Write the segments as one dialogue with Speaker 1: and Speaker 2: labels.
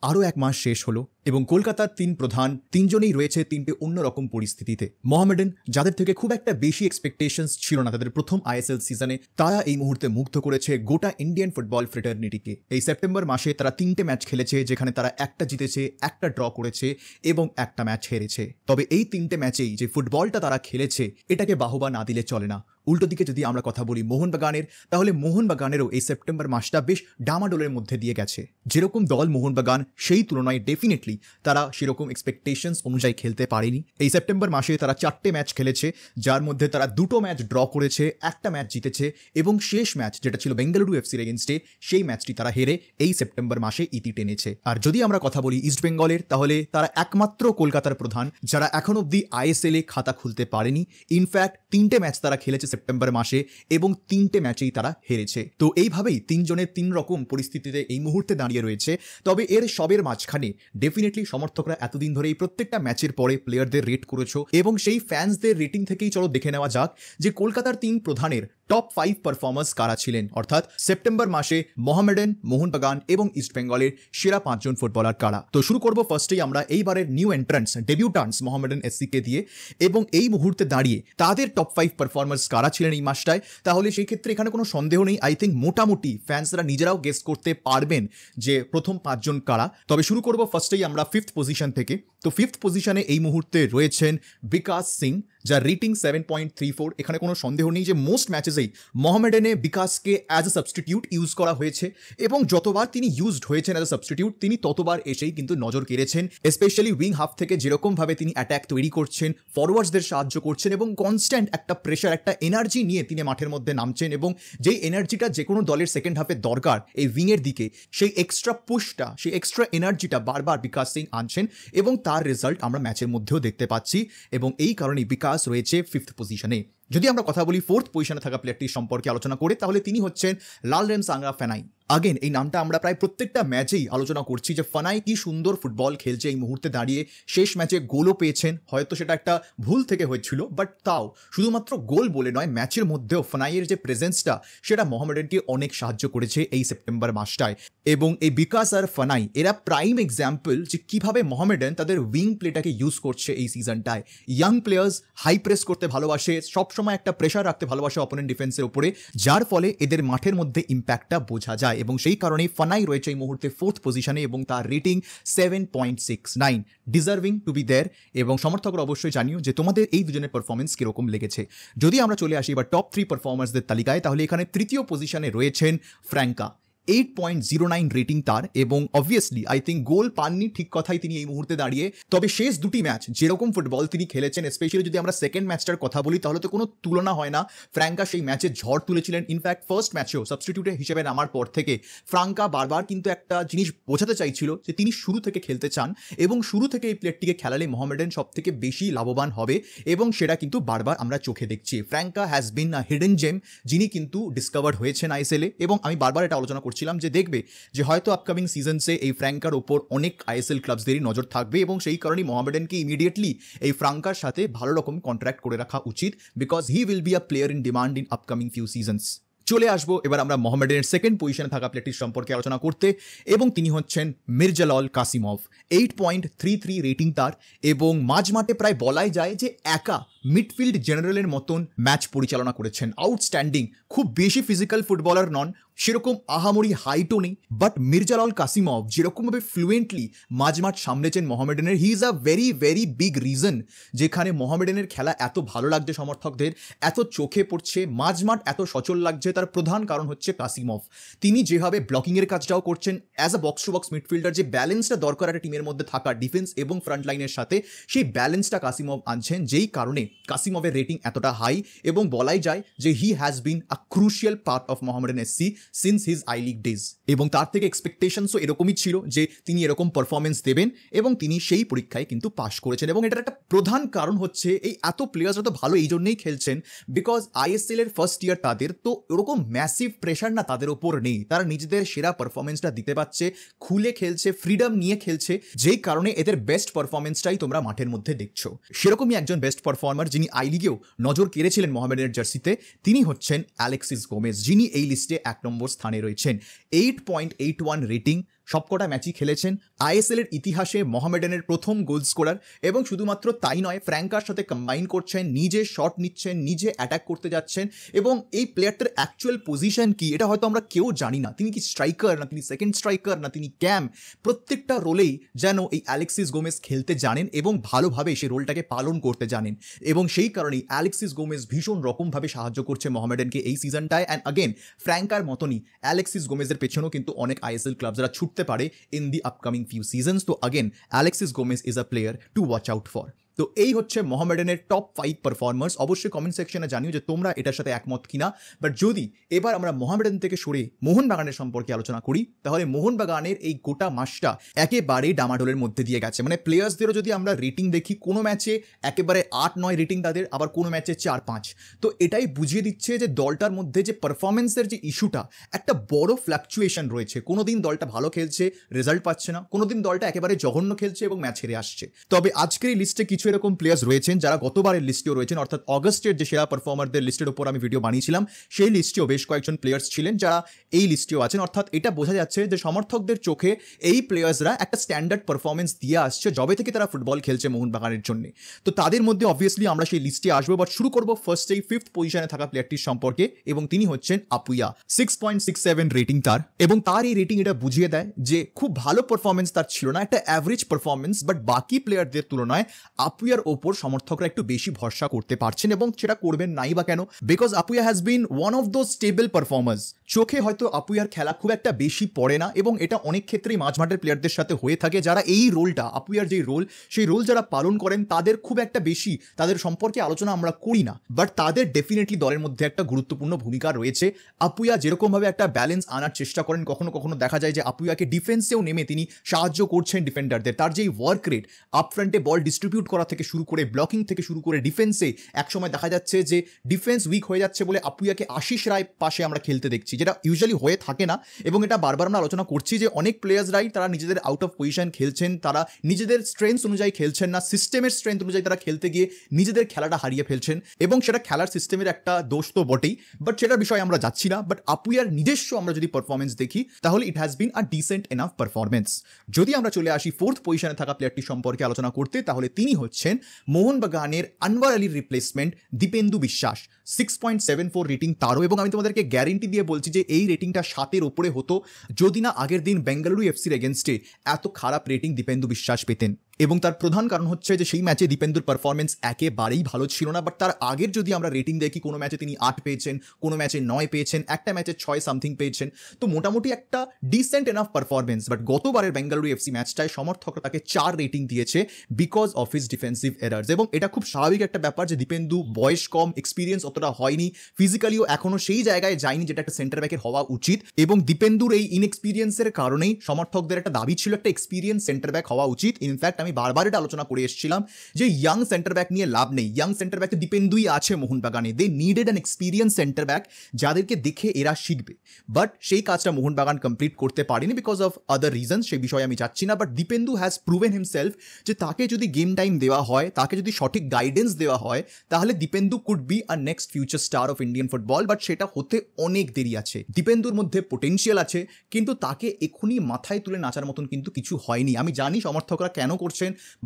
Speaker 1: আরও এক মাস শেষ হলো এবং কলকাতার তিন প্রধান তিনজনেই রয়েছে তিনটে অন্যরকম পরিস্থিতিতে। মোহামেডান, যাদের থেকে খুব একটা বেশি এক্সপেকটেশনস ছিল না তাদের প্রথম আইএসএল সিজনে, তারা এই মুহূর্তে মুগ্ধ করেছে গোটা ইন্ডিয়ান ফুটবল ফ্রেটার্নিটিকে। এই সেপ্টেম্বর মাসে তারা 3টে ম্যাচ খেলেছে, যেখানে তারা একটা জিতেছে, একটা ড্র করেছে এবং একটা ম্যাচ হেরেছে। তবে এই 3টে ম্যাচেই যে ফুটবলটা তারা খেলেছে, এটাকে বাহবা না দিলে চলে না। উল্টো দিকে যদি আমরা কথা বলি মোহনবাগানের, তাহলে মোহনবাগানেরও এই সেপ্টেম্বর মাসটা বেশ ডামাডোলের মধ্যে দিয়ে গেছে। যেরকম দল মোহনবাগান, সেই তুলনায় ডেফিনেটলি তারা সেরকম এক্সপেকটেশনস অনুযায়ী খেলতে পারেনি। এই সেপ্টেম্বর মাসে তারা 4টে ম্যাচ খেলেছে, যার মধ্যে তারা 2টো ম্যাচ ড্র করেছে, একটা ম্যাচ জিতেছে এবং শেষ ম্যাচ যেটা ছিল বেঙ্গালুরু এফসির এগেনস্টে, সেই ম্যাচটি তারা হেরে এই সেপ্টেম্বর মাসে ইতি টেনেছে। আর যদি আমরা কথা বলি ইস্ট বেঙ্গলের, তাহলে তারা একমাত্র কলকাতার প্রধান যারা এখন অব্দি আইএসএল এ খাতা খুলতে পারেনি। ইনফ্যাক্ট 3টে ম্যাচ তারা খেলেছে সেপ্টেম্বর মাসে এবং 3টে ম্যাচেই তারা হেরেছে। তো এইভাবেই তিনজনের 3 রকম পরিস্থিতিতে এই মুহূর্তে দাঁড়িয়ে রয়েছে। তবে এর সবের মাঝখানে ডেফিনেটলি সমর্থকরা এতদিন ধরে এই প্রত্যেকটা ম্যাচের পরে প্লেয়ারদের রেট করেছো এবং সেই ফ্যান্সদের রেটিং থেকেই চলো দেখে নেওয়া যাক যে কলকাতার 3 প্রধানের টপ 5 পারফর্মার্স কারা ছিলেন। অর্থাৎ সেপ্টেম্বর মাসে মোহামেডান, মোহনবাগান এবং ইস্ট বেঙ্গলের সেরা 5 জন ফুটবলার কারা। তো শুরু করবো ফার্স্টেই আমরা এইবারের নিউ এন্ট্রান্স ডেবিউটান্টস মোহামেডান এসসিকে দিয়ে এবং এই মুহূর্তে দাঁড়িয়ে তাদের টপ 5 পারফর্মার্স কারা ছিলেন এই মাসটায়। তাহলে সেই ক্ষেত্রে এখানে কোনো সন্দেহ নেই, আই থিঙ্ক মোটামুটি ফ্যান্সরা নিজেরাও গেস করতে পারবেন যে প্রথম 5 জন কারা। তবে শুরু করবো ফার্স্টেই আমরা 5th পজিশন থেকে। তো 5th পজিশনে এই মুহূর্তে রয়েছেন বিকাশ সিং, যার রেটিং 7.34। এখানে কোনো সন্দেহ নেই যে মোস্ট ম্যাচেসেই মোহামেডানে বিকাশকে অ্যাজ এ সাবস্টিটিউট ইউজ করা হয়েছে এবং যতবার তিনি ইউজড হয়েছেন অ্যাজ এ সাবস্টিটিউট, তিনি ততবার এসেই কিন্তু নজর কেড়েছেন। স্পেশালি উইং হাফ থেকে যেরকমভাবে তিনি অ্যাট্যাক তৈরি করছেন, ফরওয়ার্ডসদের সাহায্য করছেন এবং কনস্ট্যান্ট একটা প্রেশার, একটা এনার্জি নিয়ে তিনি মাঠের মধ্যে নামছেন এবং যেই এনার্জিটা যে কোনো দলের সেকেন্ড হাফে দরকার এই উইংয়ের দিকে, সেই এক্সট্রা পুশটা, সেই এক্সট্রা এনার্জিটা বারবার বিকাশ সিং আনছেন এবং তার রেজাল্ট আমরা ম্যাচের মধ্যেও দেখতে পাচ্ছি এবং এই কারণেই বিকাশ রয়েছে 5th পজিশনে। যদি আমরা কথা বলি 4th পজিশনে থাকা প্লেয়ারটির সম্পর্কে আলোচনা করে, তাহলে তিনি হচ্ছেন লালরেমসাংরা ফেনাই। আগেন এই নামটা আমরা প্রায় প্রত্যেকটা ম্যাচেই আলোচনা করছি যে ফানাই কি সুন্দর ফুটবল খেলছে এই মুহূর্তে দাঁড়িয়ে। শেষ ম্যাচে গোলও পেয়েছেন, হয়তো সেটা একটা ভুল থেকে হয়েছিল, বাট তাও শুধুমাত্র গোল বলে নয়, ম্যাচের মধ্যেও ফানাইয়ের যে প্রেজেন্সটা সেটা মোহামেডানকে অনেক সাহায্য করেছে এই সেপ্টেম্বর মাসটায়। এবং এই বিকাশ আর ফানাই এরা প্রাইম এক্সাম্পল যে কিভাবে মোহামেডান তাদের উইং প্লেটাকে ইউজ করছে এই সিজনটায়। ইয়াং প্লেয়ার্স হাই প্রেস করতে ভালোবাসে, সবসময় একটা প্রেশার রাখতে ভালোবাসে অপোনেন্ট ডিফেন্সের উপরে, যার ফলে এদের মাঠের মধ্যে ইম্প্যাক্টটা বোঝা যায় এবং সেই কারণেই ফানাই রয়েছে এই মুহূর্তে 4th পজিশনে এবং তার rating 7.69, deserving to be there. এবং সমর্থকরা অবশ্যই জানিও যে তোমাদের এই দুজনের পারফরমেন্স কিরকম লেগেছে। যদি আমরা চলে আসি এবার টপ 3 পারফর্মার্সদের তালিকায়, তাহলে এখানে 3য় পজিশনে রয়েছেন ফ্র্যাঙ্কা। 8.09 রেটিং তার এবং অবভিয়াসলি আই থিঙ্ক গোল পাননি, ঠিক কথাই তিনি এই মুহূর্তে দাঁড়িয়ে। তবে শেষ 2টি ম্যাচ যেরকম ফুটবল তিনি খেলেছেন, স্পেশালি যদি আমরা সেকেন্ড ম্যাচটার কথা বলি, তাহলে তো কোনো তুলনা হয় না। ফ্র্যাঙ্কা সেই ম্যাচে ঝড় তুলেছিলেন। ইনফ্যাক্ট ফার্স্ট ম্যাচেও সাবস্টিটিউটে হিসেবে নামার পর থেকে ফ্র্যাঙ্কা বারবার কিন্তু একটা জিনিস বোঝাতে চাইছিল যে তিনি শুরু থেকে খেলতে চান এবং শুরু থেকে এই প্লেয়ারটিকে খেলালে মোহামেডান সব থেকে বেশি লাভবান হবে এবং সেটা কিন্তু বারবার আমরা চোখে দেখছি। ফ্র্যাঙ্কা হ্যাজ বিন আ হিডেন জেম, যিনি কিন্তু ডিসকভার্ড হয়েছেন আইএসএলে এবং আমি বারবার এটা আলোচনা করছিলাম যে দেখবে যে হয়তো আপকামিং সিজনসে এই ফ্র্যাঙ্কার ওপর অনেক আইএসএল ক্লাবসদেরই নজর থাকবে এবং সেই কারণেই মোহামেডানকে ইমিডিয়েটলি এই ফ্র্যাঙ্কার সাথে ভালো রকম কন্ট্রাক্ট করে রাখা উচিত, because he will be a player in demand in upcoming few seasons. চলে আসবো এবার আমরা মোহামেডানের সেকেন্ড পজিশনে থাকা প্লেয়ারটির সম্পর্কে আলোচনা করতে এবং তিনি হচ্ছেন মির্জালাল কাসিমভ। 8.33 রেটিং তার এবং মাঝমাঠে প্রায় বলাই যায় যে একা মিডফিল্ড জেনারেলের মতন ম্যাচ পরিচালনা করেছেন। আউটস্ট্যান্ডিং, খুব বেশি ফিজিক্যাল ফুটবলার নন, সেরকম আহামরি হাইটও নেই, বাট মির্জালাল কাসিমভ যেরকমভাবে ফ্লুয়েন্টলি মাঝমাঠ সামলেছেন মোহামেডানের, he is a very very big reason যেখানে মোহামেডানের খেলা এত ভালো লাগছে সমর্থকদের, এত চোখে পড়ছে, মাঝমাঠ এত সচল লাগছে। তার প্রধান কারণ হচ্ছে কাসিমভ। তিনি যেভাবে ব্লকিংয়ের কাজটাও করছেন, as a box to box midfielder যে ব্যালেন্সটা দরকার একটা টিমের মধ্যে থাকা ডিফেন্স এবং ফ্রন্ট লাইনের সাথে, সেই ব্যালেন্সটা কাসিমভ আনছেন, যেই কারণে কাসিমভের রেটিং এতটা হাই এবং বলাই যায় যে হি has been a crucial part of Mohammedan SC since his eye league days. এবং তার থেকে এক্সপেকটেশনসও এরকমই ছিল যে তিনি এরকম পারফরমেন্স দেবেন এবং তিনি সেই পরীক্ষায় কিন্তু পাশ করেছেন। এবং এটার একটা প্রধান কারণ হচ্ছে এই এত প্লেয়ার্সরা তো ভালো এই জন্যই খেলছেন বিকজ আইএসএল এর ফার্স্ট ইয়ার তাদের, তো এরকম ম্যাসিভ প্রেশার না তাদের ওপর নেই, তারা নিজেদের সেরা পারফরমেন্সটা দিতে পারছে, খুলে খেলছে, ফ্রিডম নিয়ে খেলছে, যেই কারণে এদের বেস্ট পারফরমেন্সটাই তোমরা মাঠের মধ্যে দেখছো। সেরকমই একজন বেস্ট পারফর্মার যিনি আই লিগেও নজর কেড়েছিলেন মোহামেডানের জার্সিতে, তিনি হচ্ছেন অ্যালেক্সিস গোমেজ, যিনি এই লিস্টে 1 নম্বর স্থানে রয়েছেন। 8.81 রেটিং, সবকটা ম্যাচই খেলেছেন, আইএসএল এর ইতিহাসে মোহামেডানের প্রথম গোল স্কোরার, এবং শুধুমাত্র তাই নয়, ফ্র্যাঙ্কার সাথে কম্বাইন করছেন, নিজে শট নিচ্ছেন, নিজে অ্যাটাক করতে যাচ্ছেন, এবং এই প্লেয়ারটার অ্যাকচুয়াল পজিশন কি এটা হয়তো আমরা কেউ জানি না। তিনি কি স্ট্রাইকার, না তিনি সেকেন্ড স্ট্রাইকার, না তিনি ক্যাম, প্রত্যেকটা রোলেই যেন এই অ্যালেক্সিস গোমেজ খেলতে জানেন এবং ভালোভাবে সেই রোলটাকে পালন করতে জানেন, এবং সেই কারণেই অ্যালেক্সিস গোমেজ ভীষণ রকমভাবে সাহায্য করছে মোহামেডানকে এই সিজনটায়। অ্যান্ড আগেন ফ্র্যাঙ্কার মতনই অ্যালেক্সিস গোমেজের পেছনেও কিন্তু অনেক আইএসএল ক্লাব যারা ছুটতে পারে in the upcoming few seasons. তো again Alexis Gomez is a player to watch out for. তো এই হচ্ছে মোহামেডানের টপ 5 পারফর্মার্স। অবশ্যই কমেন্ট সেকশনে জানিও যে তোমরা এটার সাথে একমত কিনা। বাট যদি এবার আমরা মোহামেডান থেকে সরে মোহনবাগানের সম্পর্কে আলোচনা করি, তাহলে মোহনবাগানের এই গোটা মাসটা একেবারে ডামাডোলের মধ্যে দিয়ে গেছে। মানে প্লেয়ার্সদেরও যদি আমরা রেটিং দেখি, কোনো ম্যাচে একেবারে 8-9 রেটিং তাদের, আবার কোনো ম্যাচে 4-5। তো এটাই বুঝিয়ে দিচ্ছে যে দলটার মধ্যে যে পারফরমেন্সের যে ইস্যুটা, একটা বড় ফ্ল্যাকচুয়েশন রয়েছে। কোনো দিন দলটা ভালো খেলছে, রেজাল্ট পাচ্ছে না, কোনো দিন দলটা একেবারে জঘন্য খেলছে এবং ম্যাচ হেরে আসছে। তবে আজকের এই লিস্টে কিছু এরকম প্লেয়ার্স রয়েছেন যারা গতবারের লিস্টেও রয়েছেন, অর্থাৎ অগস্টের যে সেরা পারফর্মারদের লিস্টের উপর আমি ভিডিও বানিয়েছিলাম, সেই লিস্টেও বেশ কয়েকজন প্লেয়ার্স ছিলেন যারা এই লিস্টেও আছেন। অর্থাৎ এটা বোঝা যাচ্ছে যে সমর্থকদের চোখে এই প্লেয়ার্সরা একটা স্ট্যান্ডার্ড পারফরমেন্স দিয়ে আসছে যবে থেকে তারা ফুটবল খেলছে মোহনবাগানের জন্য। তো তাদের মধ্যে অবভিয়াসলি আমরা সেই লিস্টে আসবো, বাট শুরু করবো ফার্স্টেই 5th পজিশনে থাকা প্লেয়ারটির সম্পর্কে, এবং তিনি হচ্ছেন আপুইয়া। 6.67 রেটিং তার, এবং তার এই রেটিং এটা বুঝিয়ে দেয় যে খুব ভালো পারফরমেন্স তার ছিল না, একটা অ্যাভারেজ পারফরমেন্স, বাট বাকি প্লেয়ারদের তুলনায় আপুইয়ার ওপর সমর্থকরা একটু বেশি ভরসা করতে পারছেন, এবং সেটা করবেন নাই বা কেন? Because Apuia has been one of those stable performers. চোখে হয়তো আপুইয়ার খেলা খুব একটা বেশি পড়ে না, এবং এটা অনেক ক্ষেত্রেই মাঝমাঠের প্লেয়ারদের সাথে হয়ে থাকে, যারা এই রোলটা, আপুইয়ার যে রোল, সেই রোল যারা পালন করেন তাদের খুব একটা বেশি তাদের সম্পর্কে আলোচনা আমরা করি না, বাট তাদের ডেফিনেটলি দলের মধ্যে একটা গুরুত্বপূর্ণ ভূমিকা রয়েছে। আপুইয়া যেরকমভাবে একটা ব্যালেন্স আনার চেষ্টা করেন, কখনো কখনো দেখা যায় যে আপুইয়াকে ডিফেন্সেও নেমে তিনি সাহায্য করছেন ডিফেন্ডারদের। তার যেই ওয়ার্ক রেট, আপফ্রন্টে বল ডিস্ট্রিবিউট করা থেকে শুরু করে, ব্লকিং থেকে শুরু করে, ডিফেন্সে একসময় দেখা যাচ্ছে যে ডিফেন্স উইক হয়ে যাচ্ছে বলে আপুইয়াকে আশিস রায় পাশে আমরা খেলতে দেখছি, যেটা ইউজুয়ালি হয়ে থাকে না। এবং এটা বারবার আমরা আলোচনা করছি যে অনেক প্লেয়ার্সরাই তারা নিজেদের আউট অফ পজিশন খেলছেন, তারা নিজেদের স্ট্রেংথ অনুযায়ী খেলছেন না, সিস্টেমের স্ট্রেংথ অনুযায়ী তারা খেলতে গিয়ে নিজেদের খেলাটা হারিয়ে ফেলছেন, এবং সেটা খেলার সিস্টেমের একটা দোষ তো বটেই, বাট সেটার বিষয়ে আমরা যাচ্ছি না। বাট আপুইয়ার নিজস্ব আমরা যদি পারফরমেন্স দেখি, তাহলে it has been a decent enough performance. যদি আমরা চলে আসি 4th পজিশনে থাকা প্লেয়ারটি সম্পর্কে আলোচনা করতে, তাহলে তিনি হচ্ছেন মোহনবাগানের আনওয়ার আলীর রিপ্লেসমেন্ট দীপেন্দু বিশ্বাস। 6.74 রেটিং তারও, এবং আমি তোমাদেরকে গ্যারেন্টি দিয়ে বলছি যে এই রেটিংটা 7-এর উপরে হতো যদি না আগের দিন বেঙ্গালুরু এফসির এগেনস্টে এত খারাপ রেটিং দীপেন্দু বিশ্বাস পেতেন। এবং তার প্রধান কারণ হচ্ছে যে সেই ম্যাচে দীপেন্দুর পারফরমেন্স একেবারেই ভালো ছিল না, বাট তার আগের যদি আমরা রেটিং দেখি, কোনো ম্যাচে তিনি 8 পেয়েছেন, কোনো ম্যাচে 9 পেয়েছেন, একটা ম্যাচে 6 সামথিং পেয়েছেন। তো মোটামুটি একটা ডিসেন্ট এনাফ পারফরমেন্স। বাট গতবারের বেঙ্গালুরু এফসি ম্যাচটায় সমর্থকরা তাকে 4 রেটিং দিয়েছে because of his defensive errors, এবং এটা খুব স্বাভাবিক একটা ব্যাপার যে দীপেন্দু বয়স কম, এক্সপিরিয়েন্স অতটা হয়নি, ফিজিক্যালিও এখনো সেই জায়গায় যায়নি যেটা একটা সেন্টার ব্যাকের হওয়া উচিত, এবং দীপেন্দুর এই ইনএক্সপিরিয়েন্সের কারণেই সমর্থকদের একটা দাবি ছিল একটা এক্সপিরিয়েন্স সেন্টার ব্যাক হওয়া উচিত। ইনফ্যাক্ট আমি বারবার এটা আলোচনা করে এসেছিলাম যে ইয়াং সেন্টার ব্যাক নিয়ে লাভ নেই, ইয়াং সেন্টার ব্যাক তো দীপেন্দুই আছে মোহনবাগানে, they needed an experience centre back যাদেরকে দেখে এরা শিখবে। বাট সেই কাজটা মোহনবাগান কমপ্লিট করতে পারেনি বিকজ অফ আদার রিজনস, সেই বিষয়ে আমি যাচ্ছি না। But Dipendu has proven himself যে তাকে যদি গেম টাইম দেওয়া হয়, তাকে যদি সঠিক গাইডেন্স দেওয়া হয়, তাহলে Dipendu could be a next future star of Indian football. But সেটা হতে অনেক দেরি আছে। দীপেন্দুর মধ্যে পোটেনশিয়াল আছে, কিন্তু তাকে এখনই মাথায় তুলে নাচার মতন কিন্তু কিছু হয়নি। আমি জানি সমর্থকরা কেন করছেন,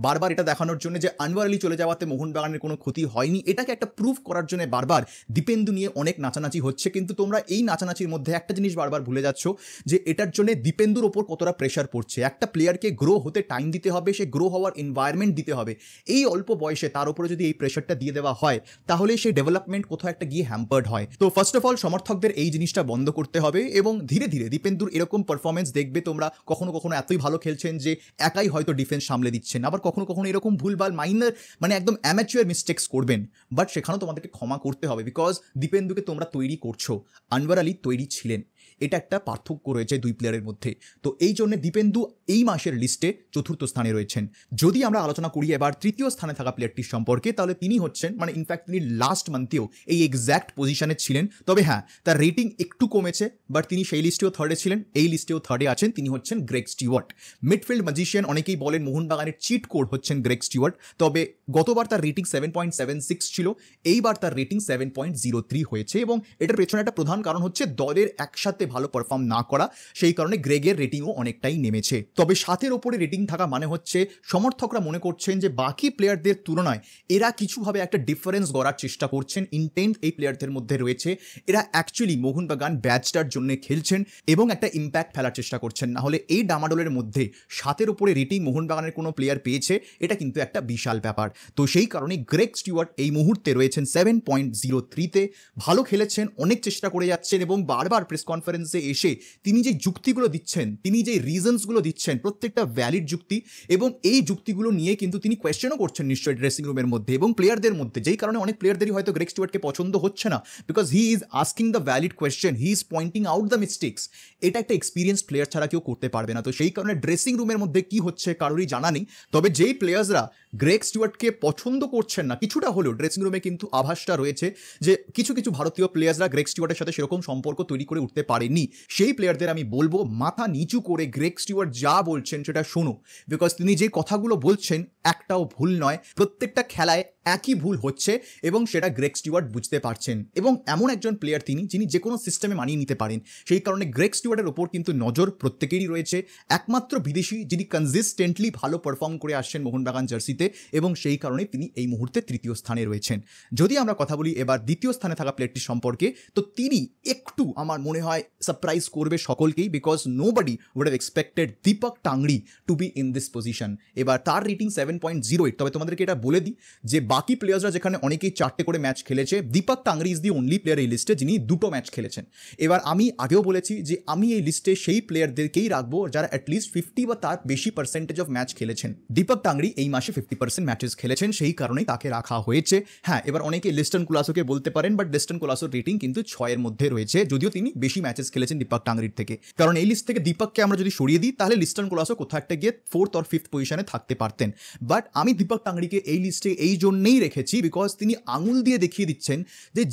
Speaker 1: বারবার এটা দেখানোর জন্য যে আনওয়ার আলী চলে যাওয়াতে মোহনবাগানের কোনো ক্ষতি হয়নি, এটাকে একটা প্রুফ করার জন্য বারবার দীপেন্দু নিয়ে অনেক নাচানাচি হচ্ছে। কিন্তু তোমরা এই নাচানাচির মধ্যে একটা জিনিস বারবার ভুলে যাচ্ছ যে এটার জন্য দীপেন্দুর ওপর কতটা প্রেশার পড়ছে। একটা প্লেয়ারকে গ্রো হতে টাইম দিতে হবে, সে গ্রো হওয়ার এনভায়রনমেন্ট দিতে হবে। এই অল্প বয়সে তার উপরে যদি এই প্রেশারটা দিয়ে দেওয়া হয়, তাহলে সেই ডেভেলপমেন্ট কোথাও একটা গিয়ে হ্যাম্পার্ড হয়। তো ফার্স্ট অফ অল সমর্থকদের এই জিনিসটা বন্ধ করতে হবে, এবং ধীরে ধীরে দীপেন্দুর এরকম পারফরমেন্স দেখবে তোমরা। কখনো কখনো এতই ভালো খেলছেন যে একাই হয়তো ডিফেন্স সামলে দিচ্ছেন, আবার কখনো কখনো এরকম ভুলভাল মাইনার মানে একদম অ্যামেচুয়ার মিস্টেক্স করবেন, বাট সেখানেও তোমাদেরকে ক্ষমা করতে হবে বিকজ দীপেন্দুকে তোমরা তৈরি করছো, আনওয়ার আলী তৈরি ছিলেন। এটা একটা পার্থক্য রয়েছে দুই প্লেয়ারের মধ্যে। তো এই জন্য দীপেন্দু এই মাসের লিস্টে 4র্থ স্থানে রয়েছেন। যদি আমরা আলোচনা করি এবার 3য় স্থানে থাকা প্লেয়ারটির সম্পর্কে, তাহলে তিনি হচ্ছেন, মানে ইনফ্যাক্ট তিনি লাস্ট মান্থেও এই এক্স্যাক্ট পজিশনে ছিলেন। তবে হ্যাঁ, তার রেটিং একটু কমেছে, বাট তিনি সেই লিস্টেও 3rd ছিলেন, এই লিস্টেও 3rd আছেন। তিনি হচ্ছেন গ্রেগ স্টিওয়ার্ট, মিডফিল্ড ম্যাজিশিয়ান। অনেকেই বলেন মোহনবাগানের চিট কোড হচ্ছেন গ্রেগ স্টিওয়ার্ট। তবে গতবার তার রেটিং 7.76 ছিল, এইবার তার রেটিং 7.03 হয়েছে এবং এটার পেছনে একটা প্রধান কারণ হচ্ছে দলের একসাথে ভালো পারফর্ম না করা, সেই কারণে গ্রেগের রেটিংও অনেকটাই নেমেছে। তবে 7-এর ওপরে রেটিং থাকা মানে হচ্ছে সমর্থকরা মনে করছেন যে বাকি প্লেয়ারদের তুলনায় এরা কিছুভাবে একটা ডিফারেন্স গড়ার চেষ্টা করছেন, ইন্টেন্ট এই প্লেয়ারদের মধ্যে রয়েছে, এরা অ্যাকচুয়ালি মোহনবাগান ব্যাচটার জন্য খেলছেন এবং একটা ইম্প্যাক্ট ফেলার চেষ্টা করছেন। না হলে এই ডামাডোলের মধ্যে 7-এর ওপরে রেটিং মোহনবাগানের কোনো প্লেয়ার পেয়েছে, এটা কিন্তু একটা বিশাল ব্যাপার। তো সেই কারণে গ্রেগ স্টুয়ার্ট এই মুহূর্তে রয়েছেন 7.03-তে, ভালো খেলেছেন, অনেক চেষ্টা করে যাচ্ছেন এবং বারবার প্রেস কনফারেন্সে এসে তিনি যে যুক্তিগুলো দিচ্ছেন, তিনি যে রিজনসগুলো দিচ্ছেন, প্রত্যেকটা ভ্যালিড যুক্তি এবং এই যুক্তিগুলো নিয়ে কিন্তু তিনি কোয়েশ্চেনও করছেন নিশ্চয়ই ড্রেসিং রুমের মধ্যে এবং প্লেয়ারদের মধ্যে, যেই কারণে অনেক প্লেয়ারদেরই হয়তো গ্রেগ স্টুয়ার্টকে পছন্দ হচ্ছে না, because he is asking the valid question, he is pointing out the mistakes. এটা একটা এক্সপিরিয়েন্স প্লেয়ার ছাড়া কেউ করতে পারবে না। তো সেই কারণে ড্রেসিং রুমের মধ্যে কি হচ্ছে কারোরই জানা নেই। তবে যেই প্লেয়ার্সরা গ্রেগ স্টুয়ার্টকে পছন্দ করছেন না, কিছুটা হলেও ড্রেসিং রুমে কিন্তু আভাসটা রয়েছে যে কিছু কিছু ভারতীয় প্লেয়ার্সরা গ্রেগ স্টুয়ার্টের সাথে সেরকম সম্পর্ক তৈরি করে উঠতে পারেনি। সেই প্লেয়ারদের আমি বলবো মাথা নিচু করে গ্রেগ স্টুয়ার্ট যা বলছেন সেটা শোনো, বিকজ তিনি যে কথাগুলো বলছেন একটাও ভুল নয়, প্রত্যেকটা খেলায় একই ভুল হচ্ছে এবং সেটা গ্রেগ স্টুয়ার্ট বুঝতে পারছেন এবং এমন একজন প্লেয়ার তিনি যিনি যে কোনো সিস্টেমে মানিয়ে নিতে পারেন। সেই কারণে গ্রেগ স্টুয়ার্টের ওপর কিন্তু নজর প্রত্যেকেরই রয়েছে। একমাত্র বিদেশি যিনি কনসিস্টেন্টলি ভালো পারফর্ম করে আসছেন মোহনবাগান জার্সিতে এবং সেই কারণে তিনি এই মুহূর্তে তৃতীয় স্থানে রয়েছেন। যদি আমরা কথা বলি এবার দ্বিতীয় স্থানে থাকা প্লেয়ারটি সম্পর্কে, তো তিনি একটু আমার মনে হয় সারপ্রাইজ করবে সকলকেই, because nobody would have expected Deepak Tangri to be in this position. এবার তার রেটিং 7.08। তবে তোমাদেরকে এটা বলে দিই যে বাকি প্লেয়ার্সরা যেখানে অনেকেই 4টে করে ম্যাচ খেলেছে, Deepak Tangri is the only player এই লিস্টে যিনি 2টো ম্যাচ খেলেছেন। এবার আমি আগেও বলেছি যে আমি এই লিস্টে সেই প্লেয়ারদেরকেই রাখবো যারা অ্যাটলিস্ট 50 বা তার বেশি পার্সেন্টেজ অফ ম্যাচ খেলেছেন। দীপক টাংরি এই মাসে 50% ম্যাচেস খেলেছেন, সেই কারণেই তাকে রাখা হয়েছে। হ্যাঁ, এবার অনেকে লিস্টন কুলাসোকে বলতে পারেন, বাট লিস্টন কুলাসোর রেটিং কিন্তু 6-এর মধ্যে রয়েছে, যদিও তিনি বেশি ম্যাচেস খেলেছেন দীপক টাংরির থেকে। কারণ এই লিস্ট থেকে দীপককে আমরা যদি সরিয়ে দিই তাহলে লিস্টন কুলাসো কোথাও একটা গিয়ে 4th or 5th পজিশনে থাকতে পারতেন। বাট আমি দীপক টাংরিকে এই লিস্টে এই জন্যই রেখেছি বিকজ তিনি আঙুল দিয়ে দেখিয়ে দিচ্ছেন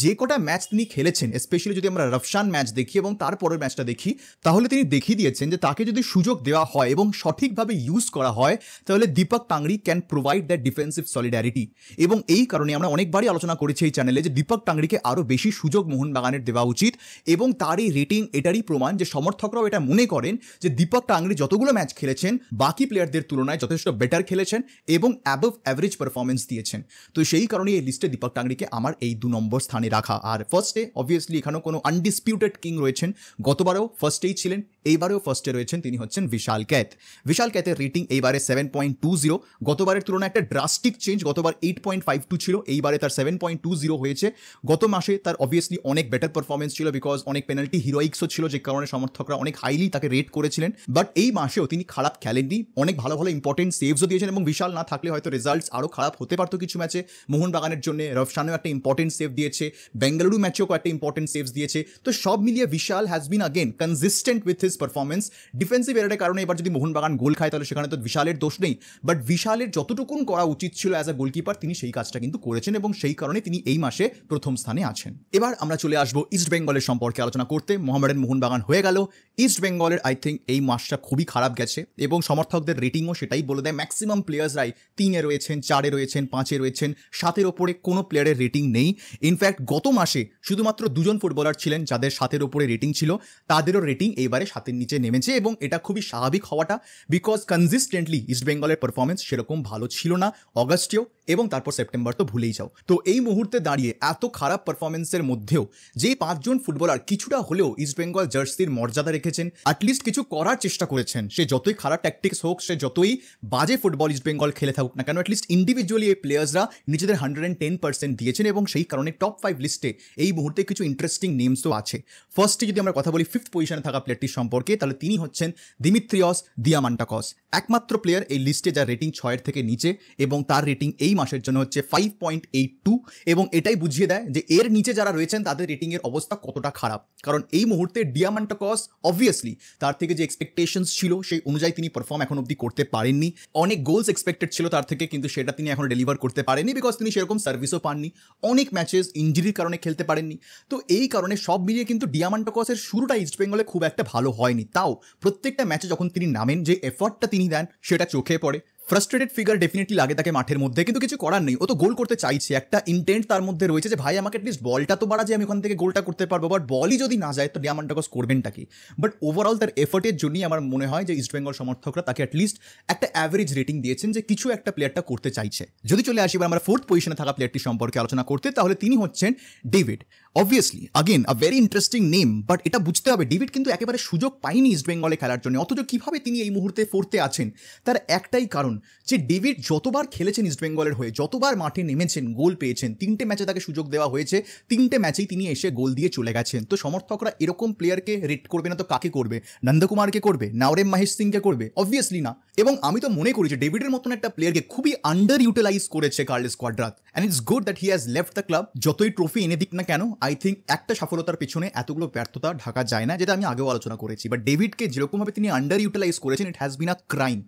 Speaker 1: যে কটা ম্যাচ তিনি খেলেছেন, স্পেশালি যদি আমরা রফশান ম্যাচ দেখি এবং তারপরের ম্যাচটা দেখি, তাহলে তিনি দেখিয়ে দিয়েছেন যে তাকে যদি সুযোগ দেওয়া হয় এবং সঠিকভাবে ইউজ করা হয় তাহলে Deepak Tangri can provide that defensive solidarity. এবং এই কারণে আমরা অনেকবারই আলোচনা করেছি এই চ্যানেলে যে দীপক টাংরিকে আরও বেশি সুযোগ মোহনবাগানের দেওয়া উচিত এবং তার এই রেটিং এটারই প্রমাণ যে সমর্থকরাও এটা মনে করেন যে দীপক টাংরি যতগুলো ম্যাচ খেলেছেন বাকি প্লেয়ারদের তুলনায় যথেষ্ট বেটার খেলেছেন এবং অ্যাবভ অ্যাভারেজ পারফরমেন্স দিয়েছেন। তো সেই কারণে এই লিস্টে দীপক টাংরিকে আমার এই 2 নম্বর স্থানে রাখা। আর ফার্স্টে অবভিয়াসলি এখানেও কোনো আনডিসপিউটেড কিং রয়েছেন, গতবারেও ফার্স্টেই ছিলেন, এইবারেও ফার্স্টে রয়েছেন, তিনি হচ্ছেন বিশাল ক্যাথ। বিশাল ক্যাথের রেটিং এইবারে 7.20, গতবারের তুলনায় একটা ড্রাস্টিক চেঞ্জ, গতবার 8.52 ছিল, এইবারে তার 7.20 হয়েছে। গত মাসে তার অবভিয়াসলি অনেক বেটার পারফরমেন্স ছিল বিকজ অনেক পেনাল্টি হিরোইক্সও ছিল, যে কারণে সমর্থকরা অনেক হাইলি তাকে রেট করেছিলেন। বাট এই মাসেও তিনি খারাপ খেলেননি, অনেক ভালো ভালো ইম্পর্টেন্ট সেভসও দিয়েছেন এবং বিশাল না থাকলে হয়তো রেজাল্টস আরও খারাপ হতে পারতো কিছু ম্যাচে মোহনবাগানের জন্য। রফশানেও একটা ইম্পর্টেন্ট সেভ দিয়েছে, বেঙ্গালুরু ম্যাচেও কয়েকটা ইম্পর্টেন্ট সেভস দিয়েছে। তো সব মিলিয়ে Vishal has been again consistent with his performance. Defensive এরারের কারণে এবার যদি মোহনবাগান গোল খায় তাহলে সেখানে তো বিশালের দোষ নেই, বাট বিশালের যতটুকুন করা উচিত ছিল অ্যাজ আ গোলকিপার তিনি সেই কাজটা কিন্তু করেছেন এবং সেই কারণে তিনি এই মাসে প্রথম স্থানে আছেন। এবার আমরা চলে আসবো ইস্ট বেঙ্গলের সম্পর্কে আলোচনা করতে। মোহামেডান মোহনবাগান হয়ে গেল, ইস্ট বেঙ্গলের আই থিঙ্ক এই মাসটা খুবই খারাপ গেছে এবং সমর্থকদের রেটিংও সেটাই বলে দেয়। ম্যাক্সিমাম প্লেয়ার্সরাই 3-এ রয়েছেন, 4-এ রয়েছেন, 5-এ রয়েছেন, 7-এর ওপরে কোনো প্লেয়ারের রেটিং নেই। ইনফ্যাক্ট গত মাসে শুধুমাত্র 2জন ফুটবলার ছিলেন যাদের 7-এর ওপরে রেটিং ছিল, তাদেরও রেটিং এইবারে 7-এর নিচে নেমেছে এবং এটা খুবই স্বাভাবিক হওয়াটা, বিকজ কনসিস্টেন্টলি ইস্ট বেঙ্গলের পারফরমেন্স সেরকম ভালো ছিল না অগাস্টেও এবং তারপর সেপ্টেম্বর তো ভুলেই যাও। তো এই মুহূর্তে দাঁড়িয়ে এত খারাপ পারফরমেন্সের মধ্যেও যে 5জন ফুটবলার কিছুটা হলেও ইস্ট বেঙ্গল জার্সির মর্যাদা রেখেছেন, অ্যাটলিস্ট কিছু করার চেষ্টা করেছেন, সে যতই খারাপ ট্যাকটিক্স হোক, সে যতই বাজে ফুটবল ইস্ট বেঙ্গল খেলে থাকুক না কেন, অ্যাটলিস্ট ইন্ডিভিজুয়ালি এই প্লেয়ার্সরা নিজেদের 110% দিয়েছেন এবং সেই কারণে টপ 5 লিস্টে এই মুহূর্তে কিছু ইন্টারেস্টিং নেমসও আছে। ফার্স্টে যদি আমরা কথা বলি 5th পজিশনে থাকা প্লেয়ারটির সম্পর্কে, তাহলে তিনি হচ্ছেন দিমিত্রিয়স দিয়ামান্টাকস, একমাত্র প্লেয়ার এই লিস্টে যার রেটিং 6-এর থেকে নিচে এবং তার রেটিং এই মাসের জন্য হচ্ছে 5.82 এবং এটাই বুঝিয়ে দেয় যে এর নিচে যারা রয়েছেন তাদের রেটিংয়ের অবস্থা কতটা খারাপ। কারণ এই মুহূর্তে দিয়ামান্টাকস অবভিয়াসলি তার থেকে যে এক্সপেকটেশনস ছিল সেই অনুযায়ী তিনি পারফর্ম এখন অবধি করতে পারেননি। অনেক গোলস এক্সপেক্টেড ছিল তার থেকে, কিন্তু সেটা তিনি এখন ডেলিভার করতে পারেননি বিকজ তিনি সেরকম সার্ভিসও পাননি, অনেক ম্যাচেস ইঞ্জুরির কারণে খেলতে পারেননি। তো এই কারণে সব মিলিয়ে কিন্তু দিয়ামান্টাকসের শুরুটা ইস্ট বেঙ্গলে খুব একটা ভালো হয়নি। তাও প্রত্যেকটা ম্যাচে যখন তিনি নামেন যে এফর্টটা তিনি দেন সেটা চোখে পড়ে। ফ্রাস্ট্রেটেড ফিগার ডেফিনেটলি লাগে তাকে মাঠের মধ্যে, কিন্তু কিছু করার নেই, ও তো গোল করতে চাইছে, একটা ইন্টেন্ট তার মধ্যে রয়েছে যে ভাই আমাকে অ্যাটলিস্ট বলটা তো বাড়া যে আমি ওখান থেকে গোলটা করতে পারবো, বাট বলই যদি না যায় তো ডিয়ামান্টাকস করবেনটা কি। বাট ওভারঅল তার এফর্টের জন্যই আমার মনে হয় যে ইস্টবেঙ্গল সমর্থকরা তাকে অ্যাটলিস্ট একটা অ্যাভারেজ রেটিং দিয়েছেন যে কিছু একটা প্লেয়ারটা করতে চাইছে। যদি চলে আসি এবার আমরা ফোর্থ পজিশনে থাকা প্লেয়ারটি সম্পর্কে আলোচনা করতে, তাহলে তিনি হচ্ছেন David. Obviously again a very interesting name, but এটা বুঝতে হবে ডেভিড কিন্তু একেবারে সুযোগ পায়নি ইস্টবেঙ্গলে খেলার জন্য, অথচ কিভাবে তিনি এই মুহূর্তে ফোর্থে আছেন তার একটাই কারণ যে ডেভিড যতবার খেলেছেন ইস্টবেঙ্গলের হয়ে, যতবার মাঠে নেমেছেন গোল পেয়েছেন, 3টে ম্যাচে তাকে সুযোগ দেওয়া হয়েছে, 3টে ম্যাচেই তিনি এসে গোল দিয়ে চলে গেছেন। তো সমর্থকরা এরকম প্লেয়ারকে রেট করবে না তো কাকে করবে? নন্দকুমারকে করবে? নাওরেম মাহেশ সিংকে করবে? অবভিয়াসলি না। এবং আমি তো মনে করি যে ডেভিডের মতন একটা প্লেয়ারকে খুবই আন্ডার ইউটিলাইজ করেছে Carles Cuadrat, and it's good that he has left the club. যতই ট্রফি এনে দিক না কেন, আই থিঙ্ক একটা সফলতার পেছনে এতগুলো ব্যর্থতা ঢাকা যায় না, যেটা আমি আগেও আলোচনা করেছি। বাট ডেভিডকে যেরকমভাবে তিনি আন্ডার ইউটিলাইজ করেছেন, it has been a crime.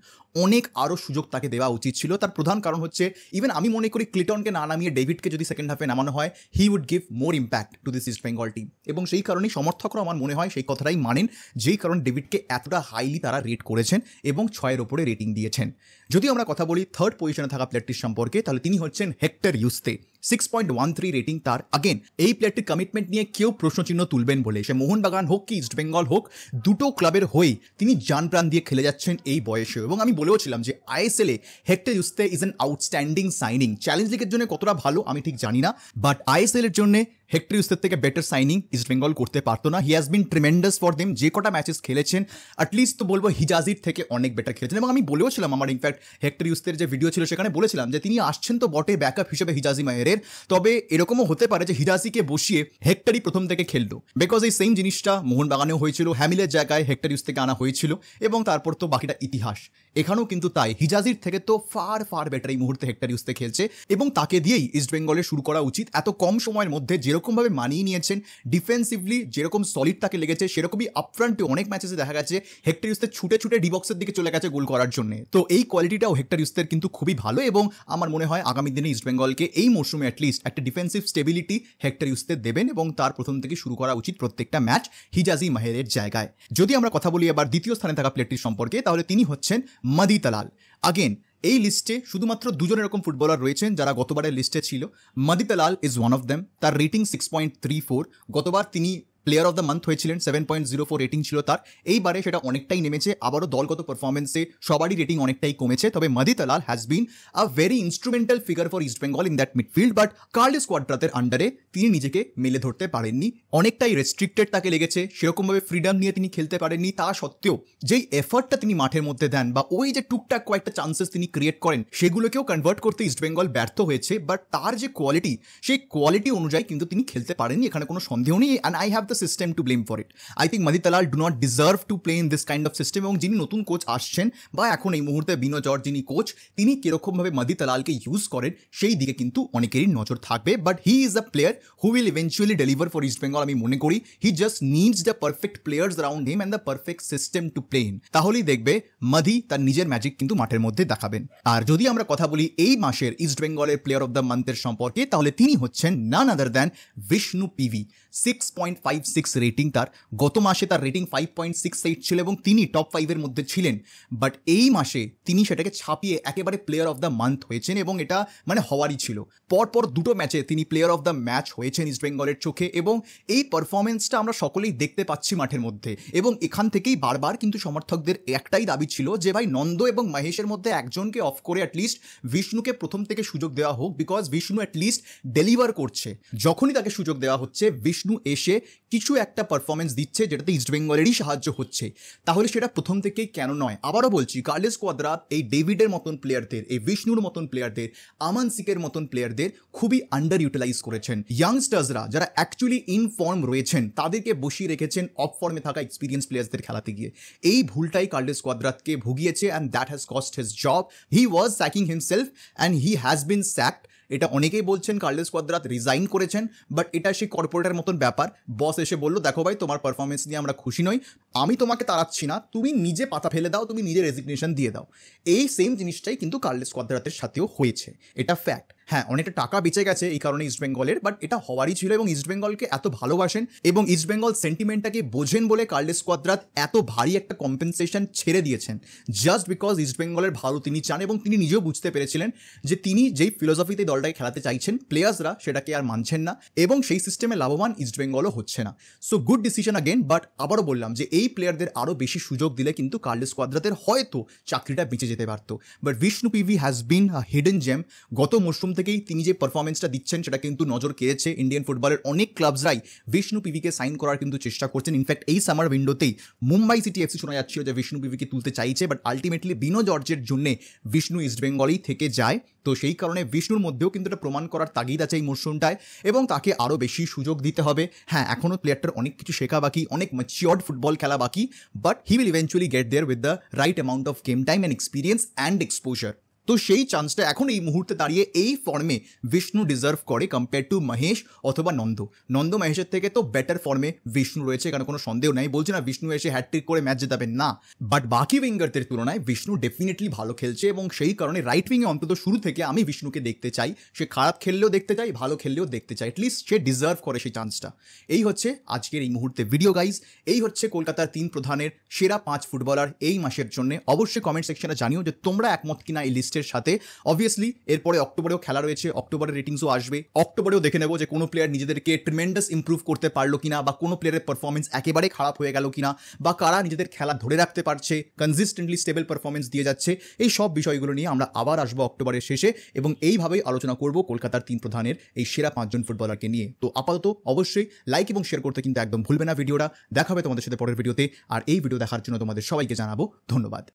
Speaker 1: অনেক আরও সুযোগ তাকে দেওয়া উচিত ছিল। তার প্রধান কারণ হচ্ছে ইভেন আমি মনে করি ক্লিটনকে না নামিয়ে ডেভিডকে যদি সেকেন্ড হাফে নামানো হয়, he would give more impact to this East Bengal team. এবং সেই কারণেই সমর্থকরা আমার মনে হয় সেই কথাটাই মানেন, যেই কারণ ডেভিডকে এতটা হাইলি তারা রেট করেছেন এবং 6-এর ওপরে রেটিং দিয়েছেন। যদি আমরা কথা বলি থার্ড পজিশনে থাকা প্লেয়ারটির সম্পর্কে, তাহলে তিনি হচ্ছেন হেক্টর ইউস্তে। 6.13 রেটিং তার। আগেন এই প্লেয়ারটির কমিটমেন্ট নিয়ে কেউ প্রশ্নচিহ্ন তুলবেন বলে, সে মোহনবাগান হোক কি ইস্টবেঙ্গল হোক, দুটো ক্লাবের হয়ে তিনি জান প্রাণ দিয়ে খেলে যাচ্ছেন এই বয়সেও। এবং আমি বলেও ছিলাম যে আইএসএলে Hector Yuste is an outstanding signing. Challenge লিগের জন্য কতটা ভালো আমি ঠিক জানি না, বাট আইএসএল এর জন্য হেক্টর ইউস্তের থেকে বেটার সাইনিং ইস্টবেঙ্গল করতে পারতো না। হি has bin tremendous for them. যে কটা ম্যাচেস খেলেছেন অ্যাটলিস্ট তো বলবো হিজাজির থেকে অনেক বেটার খেলেছেন। এবং আমি বলেও ছিলাম, আমার ইনফ্যাক্ট হেক্টর ইউস্তের যে ভিডিও ছিল সেখানে বলেছিলাম যে তিনি আসছেন তো বটে ব্যাকআপ হিসেবে হিজাজি মাহেরের, তবে এরকমও হতে পারে যে হিজাজিকে বসিয়ে হেক্টরই প্রথম থেকে খেলতো, বিকজ এই সেম জিনিসটা মোহনবাগানেও হয়েছিল, হ্যামিলের জায়গায় হেক্টর ইউস থেকে আনা হয়েছিল, এবং তারপর তো বাকিটা ইতিহাস। এখানেও কিন্তু তাই হিজাজির থেকে তো ফার বেটার এই মুহূর্তে হেক্টর ইউস্তে খেলছে, এবং তাকে দিয়েই ইস্টবেঙ্গলের শুরু করা উচিত। এত কম সময়ের মধ্যে যেরকমভাবে মানিয়ে নিয়েছেন, ডিফেন্সিভলি যেরকম সলিড তাকে লেগেছে, সেরকমই আপফ্রন্টে অনেক ম্যাচেসে দেখা গেছে হেক্টর ইউস্তে ছুটে ছুটে ডিবক্সের দিকে চলে গেছে গোল করার জন্য। তো এই কোয়ালিটিটাও হেক্টর ইউস্তের কিন্তু খুবই ভালো, এবং আমার মনে হয় আগামী দিনে ইস্টবেঙ্গলকে এই মরশুমে অ্যাটলিস্ট একটা ডিফেন্সিভ স্টেবিলিটি হেক্টর ইউস্তে দেবেন, এবং তার প্রথম থেকে শুরু করা উচিত প্রত্যেকটা ম্যাচ হিজাজি মাহেরের জায়গায়। যদি আমরা কথা বলি এবার দ্বিতীয় স্থানে থাকা প্লেয়ারটির সম্পর্কে, তাহলে তিনি হচ্ছেন মাদি তালাল। আগেন এই লিস্টে শুধুমাত্র দুজন এরকম ফুটবলার রয়েছেন যারা গতবারের লিস্টে ছিল। মাদি Talal is one of them. তার রেটিং 6.34। গতবার তিনি প্লেয়ার অফ দ্য মান্থ হয়েছিলেন, 7.04 রেটিং ছিল তার। এইবারে সেটা অনেকটাই নেমেছে, আবারও দলগত পারফরমেন্সে সবারই রেটিং অনেকটাই কমেছে। তবে Madih Talal has been a very instrumental figure for East Bengal in that midfield, but Carles কোয়াদ্রাতের আন্ডারে তিনি নিজেকে মেলে ধরতে পারেননি। অনেকটাই রেস্ট্রিক্টেড তাকে লেগেছে, সেরকমভাবে ফ্রিডম নিয়ে তিনি খেলতে পারেননি। তা সত্ত্বেও যেই এফর্টটা তিনি মাঠের মধ্যে দেন, বা ওই যে টুকটাক কয়েকটা চান্সেস তিনি ক্রিয়েট করেন, সেগুলোকেও কনভার্ট করতে ইস্ট বেঙ্গল ব্যর্থ হয়েছে। বাট তার যে কোয়ালিটি, সেই কোয়ালিটি অনুযায়ী কিন্তু তিনি খেলতে পারেননি, এখানে কোনো সন্দেহ নেই। And I have the system to blame for it. I think Madi Talal do not deserve to play in this kind of system, এবং যিনি নতুন কোচ আসছেন বা এখন এই মুহূর্তে বিনো জর্জ যিনি কোচ, তিনি কিরকমভাবে মাদি তালালকে ইউজ করেন সেই দিকে কিন্তু অনেকেরই নজর থাকবে। But he is a player who will eventually deliver for East Bengal. আমি মনে করি he just needs the perfect players around him and the perfect system to play in. তাহলেই দেখবে মাদি তার নিজের ম্যাজিক কিন্তু মাঠের মধ্যে দেখাবেন। আর যদি আমরা কথা বলি এই মাসের ইস্ট বেঙ্গলের প্লেয়ার অফ দ্য মান্থের সম্পর্কে, তাহলে তিনি হচ্ছেন none other than Vishnu PV. 6.56 rating তার। গত মাসে তার রেটিং 5.68 ছিল এবং তিনি টপ 5-এর মধ্যে ছিলেন। বাট এই মাসে তিনি সেটাকে ছাপিয়ে একেবারে প্লেয়ার অফ দ্য মান্থ হয়েছেন, এবং এটা মানে হওয়ারই ছিল। পরপর দুটো ম্যাচে তিনি প্লেয়ার অফ দ্য ম্যাচ হয়েছেন ইস্ট বেঙ্গলের চোখে, এবং এই পারফরমেন্সটা আমরা সকলেই দেখতে পাচ্ছি মাঠের মধ্যে। এবং এখান থেকেই বারবার কিন্তু সমর্থকদের একটাই দাবি ছিল যে ভাই নন্দ এবং মহেশের মধ্যে একজনকে অফ করে অ্যাটলিস্ট বিষ্ণুকে প্রথম থেকে সুযোগ দেওয়া হোক, বিকজ বিষ্ণু অ্যাটলিস্ট ডেলিভার করছে। যখনই তাকে সুযোগ দেওয়া হচ্ছে, বিষ্ণু এসে কিছু একটা পারফরমেন্স দিচ্ছে যেটাতে ইস্ট বেঙ্গলেরই সাহায্য হচ্ছে, তাহলে সেটা প্রথম থেকেই কেন নয়? আবারও বলছি, কার্লেস কোয়াদ্রাত এই ডেভিডের মতন প্লেয়ারদের, এই বিষ্ণুর মতন প্লেয়ারদের, আমান সিকের মতন প্লেয়ারদের খুবই আন্ডার ইউটিলাইজ করেছেন। ইয়াংস্টার্সরা যারা অ্যাকচুয়ালি ইন ফর্ম রয়েছেন তাদেরকে বসিয়ে রেখেছেন অফ ফর্মে থাকা এক্সপিরিয়েন্স প্লেয়ার্সদের খেলাতে গিয়ে। এই ভুলটাই কার্লেস কোয়াদ্রাতকে ভুগিয়েছে, and that has cost his job. He was sacking himself and he has been sacked. এটা অনেকেই বলছেন কার্লেস কোয়াদ্রাত রিজাইন করেছেন, বাট এটা সেই কর্পোরেটের মতন ব্যাপার। বস এসে বললো দেখো ভাই তোমার পারফরমেন্স নিয়ে আমরা খুশি নই, আমি তোমাকে তাড়াচ্ছি না, তুমি নিজে পাতা ফেলে দাও, তুমি নিজে রেজিগনেশন দিয়ে দাও। এই সেম জিনিসটাই কিন্তু কার্লেস কোয়াদ্রাতের সাথেও হয়েছে, এটা ফ্যাক্ট। হ্যাঁ, অনেকটা টাকা বেঁচে গেছে এই কারণে ইস্টবেঙ্গলের, বাট এটা হওয়ারই ছিল এবং ইস্টবেঙ্গলকে এত ভালোবাসেন এবং ইস্টবেঙ্গল সেন্টিমেন্টটাকে বোঝেন বলে কার্লোস কোয়াদ্রাত এত ভারী একটা কম্পেনসেশন ছেড়ে দিয়েছেন জাস্ট বিকজ ইস্টবেঙ্গলের ভালো তিনি চান এবং তিনি নিজেও বুঝতে পেরেছিলেন যে তিনি যেই ফিলোসফিতে দলটাকে খেলাতে চাইছেন প্লেয়ার্সরা সেটাকে আর মানছেন না এবং সেই সিস্টেমে লাভবান ইস্টবেঙ্গলও হচ্ছে না। So good decision again, but আবারও বললাম যে এই প্লেয়ারদের আরও বেশি সুযোগ দিলে কিন্তু কার্লোস কোয়াদ্রাতের হয়তো চাকরিটা বেঁচে যেতে পারত। But Vishnu PV has been a hidden gem. গত মরশুম থেকেই তিনি যে পারফরমেন্সটা দিচ্ছেন সেটা কিন্তু নজর কেড়েছে। ইন্ডিয়ান ফুটবলের অনেক ক্লাবসরাই বিষ্ণু পিভিকে সাইন করার কিন্তু চেষ্টা করছেন। ইনফ্যাক্ট এই সামার উইন্ডোতেই মুম্বাই সিটি এফসি শোনা যাচ্ছিল যে বিষ্ণু পিভিকে তুলতে চাইছে, বাট আলটিমেটলি বিনো জর্জের জন্য বিষ্ণু ইস্টবেঙ্গলেই থেকে যায়। তো সেই কারণে বিষ্ণুর মধ্যেও কিন্তু এটা প্রমাণ করার তাগিদ আছে এই মরশুমটায় এবং তাকে আরও বেশি সুযোগ দিতে হবে। হ্যাঁ, এখনও প্লেয়ারটার অনেক কিছু শেখা বাকি, অনেক ম্যাচিওর্ড ফুটবল খেলা বাকি, but he will eventually get there with the right amount of game time and experience and exposure. তো সেই চান্সটা এখন এই মুহূর্তে দাঁড়িয়ে এই ফর্মে বিষ্ণু ডিজার্ভ করে কম্পেয়ার টু মহেশ অথবা নন্দ মহেশের থেকে তো বেটার ফর্মে বিষ্ণু রয়েছে, কারণ কোনো সন্দেহ নাই। বলছি না বিষ্ণু এসে হ্যাটট্রিক করে ম্যাচ জেতাবেন না, বাট বাকি উইঙ্গারদের তুলনায় বিষ্ণু ডেফিনেটলি ভালো খেলছে এবং সেই কারণে রাইট উইংয়ে অন্তত শুরু থেকে আমি বিষ্ণুকে দেখতে চাই। সে খারাপ খেললেও দেখতে চাই, ভালো খেললেও দেখতে চাই, অ্যাটলিস্ট সে ডিজার্ভ করে সেই চান্সটা। এই হচ্ছে আজকের এই মুহূর্তে ভিডিও গাইজ। এই হচ্ছে কলকাতার 3 প্রধানের সেরা 5 ফুটবলার এই মাসের জন্য। অবশ্যই কমেন্ট সেকশনে জানিও যে তোমরা একমত কিনা এই লিস্টের সাথে। অবভিয়াসলি এরপরে অক্টোবরেও খেলা রয়েছে, অক্টোবরের রেটিংসও আসবে, অক্টোবরেও দেখে নেবো যে কোনো প্লেয়ার নিজেদেরকে ট্রিমেন্ডাস ইমপ্রুভ করতে পারলো কিনা বা কোনো প্লেয়ারের পারফরমেন্স একেবারে খারাপ হয়ে গেল কিনা বা কারা নিজেদের খেলা ধরে রাখতে পারছে, কনসিস্টেন্টলি স্টেবল পারফরমেন্স দিয়ে যাচ্ছে। এই সব বিষয়গুলো নিয়ে আমরা আবার আসবো অক্টোবরের শেষে এবং এইভাবেই আলোচনা করব কলকাতার 3 প্রধানের এই সেরা 5 জন ফুটবলারকে নিয়ে। তো আপাতত অবশ্যই লাইক এবং শেয়ার করতে কিন্তু একদম ভুলবে না ভিডিওটা। দেখা হবে তোমাদের সাথে পরের ভিডিওতে, আর এই ভিডিও দেখার জন্য তোমাদের সবাইকে জানাবো ধন্যবাদ।